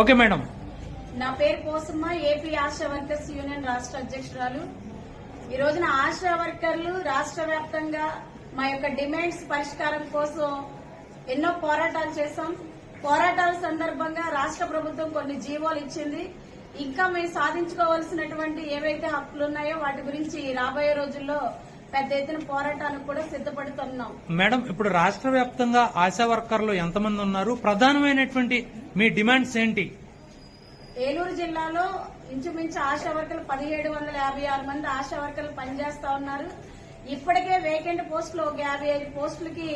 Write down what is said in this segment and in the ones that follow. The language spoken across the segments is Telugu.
Okay madam. నా పేరు Posamma, AP ASHA workers union రాష్ట్ర అధ్యక్షురాలు. ఈ రోజున ఆశా వర్కర్లు రాష్ట్ర వ్యాప్తంగా మా యొక్క డిమాండ్స్ పరిష్కారం కోసం ఎన్నో పోరాటాలు చేశాం. పోరాటాల సందర్భంగా రాష్ట్ర ప్రభుత్వం కొన్ని జీవోలు ఇచ్చింది. ఇంకా మేము సాధించుకోవాల్సినటువంటి ఏవైతే హక్కులు ఉన్నాయో వాటి గురించి రాబోయే రోజుల్లో పెద్ద ఎత్తున పోరాటానికి కూడా సిద్దపడుతున్నాం. మేడం, ఇప్పుడు రాష్ట్ర వ్యాప్తంగా ఆశా వర్కర్లు ఎంతమంది ఉన్నారు? ప్రధానమైనటువంటి మీ డిమాండ్స్ ఏంటి? ఏలూరు జిల్లాలో ఇంచుమించు ఆశా వర్కర్లు 1756 మంది ఆశా వర్కర్లు పనిచేస్తా ఉన్నారు. ఇప్పటికే వేకెంట్ పోస్టులు 55 పోస్టులకి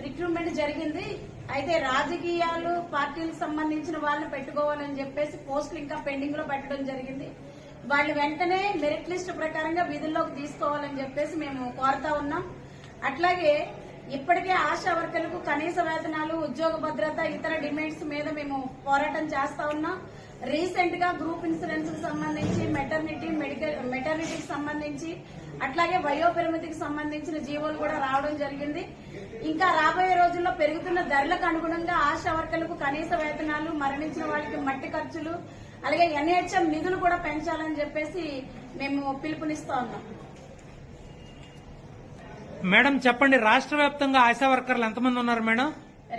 రిక్రూట్మెంట్ జరిగింది. అయితే రాజకీయాలు పార్టీలకు సంబంధించిన వాళ్ళని పెట్టుకోవాలని చెప్పేసి పోస్టులు ఇంకా పెండింగ్ లో పెట్టడం జరిగింది. వాళ్ళు వెంటనే మెరిట్ లిస్టు ప్రకారంగా విధుల్లోకి తీసుకోవాలని చెప్పేసి మేము కోరుతా ఉన్నాం. అట్లాగే ఇప్పటికే ఆశా వర్కర్లకు కనీస వేతనాలు, ఉద్యోగ భద్రత, ఇతర డిమాండ్స్ మీద మేము పోరాటం చేస్తా ఉన్నాం. రీసెంట్ గా గ్రూప్ ఇన్సూరెన్స్ కు సంబంధించి, మెటర్నిటీకి సంబంధించి, అట్లాగే వయోపరిమితికి సంబంధించిన జీవోలు కూడా రావడం జరిగింది. ఇంకా రాబోయే రోజుల్లో పెరుగుతున్న ధరలకు అనుగుణంగా ఆశా వర్కర్లకు కనీస వేతనాలు, మరణించిన వాళ్ళకి మట్టి ఖర్చులు, అలాగే ఎన్హెచ్ఎం నిధులు కూడా పెంచాలని చెప్పేసి మేము పిలుపునిస్తా ఉన్నాం. మేడం చెప్పండి, రాష్ట్ర వ్యాప్తంగా ఆశా వర్కర్లు ఎంతమంది ఉన్నారు మేడం?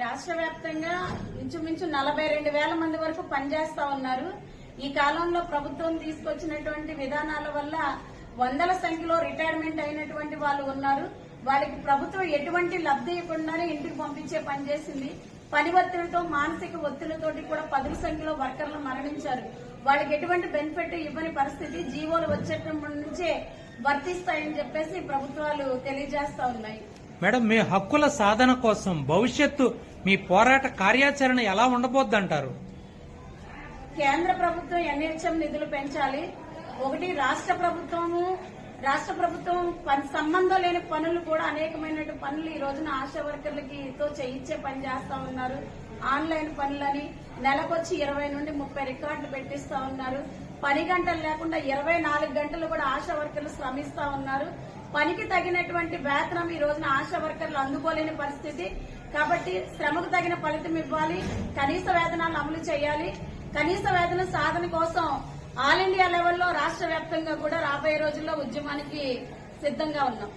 రాష్ట్ర వ్యాప్తంగా ఇంచుమించు 42,000 మంది వరకు పనిచేస్తా ఉన్నారు. ఈ కాలంలో ప్రభుత్వం తీసుకొచ్చినటువంటి విధానాల వల్ల వందల సంఖ్యలో రిటైర్మెంట్ అయినటువంటి వాళ్ళు ఉన్నారు. వాళ్ళకి ప్రభుత్వం ఎటువంటి లబ్ధి ఇవ్వకుండానే ఇంటికి పంపించే పని చేసింది. పని ఒత్తిడితో, మానసిక ఒత్తిడితోటి కూడా 10 సంఖ్యలో వర్కర్లు మరణించారు. వాళ్ళకి ఎటువంటి బెనిఫిట్ ఇవ్వని పరిస్థితి జీవోలు వచ్చేటప్పటి నుంచే వర్తిస్తాయని చెప్పేసి ప్రభుత్వాలు తెలియజేస్తా ఉన్నాయి. మేడం, మీ హక్కుల సాధన కోసం భవిష్యత్తు మీ పోరాట కార్యాచరణ ఎలా ఉండబోద్దంటారు? కేంద్ర ప్రభుత్వం ఎన్హెచ్ఎం నిధులు పెంచాలి. ఒకటి, రాష్ట్ర ప్రభుత్వం సంబంధం లేని పనులు కూడా అనేకమైన పనులు ఈ రోజున ఆశా వర్కర్లకి చేయించే పని చేస్తా ఉన్నారు. ఆన్లైన్ పనులని నెలకొచ్చి 20 నుండి 30 రికార్డులు పెట్టిస్తా ఉన్నారు. పని గంటలు లేకుండా 24 గంటలు కూడా ఆశా వర్కర్లు శ్రమిస్తా ఉన్నారు. పనికి తగినటువంటి వేతనం ఈ రోజున ఆశా వర్కర్లు అందుకోలేని పరిస్థితి. కాబట్టి శ్రమకు తగిన ఫలితం ఇవ్వాలి, కనీస వేతనాలు అమలు చేయాలి. కనీస వేతన సాధన కోసం ఆల్ ఇండియా లెవెల్లో రాష్ట్ర వ్యాప్తంగా కూడా రాబోయే రోజుల్లో ఉద్యమానికి సిద్ధంగా ఉన్నాం.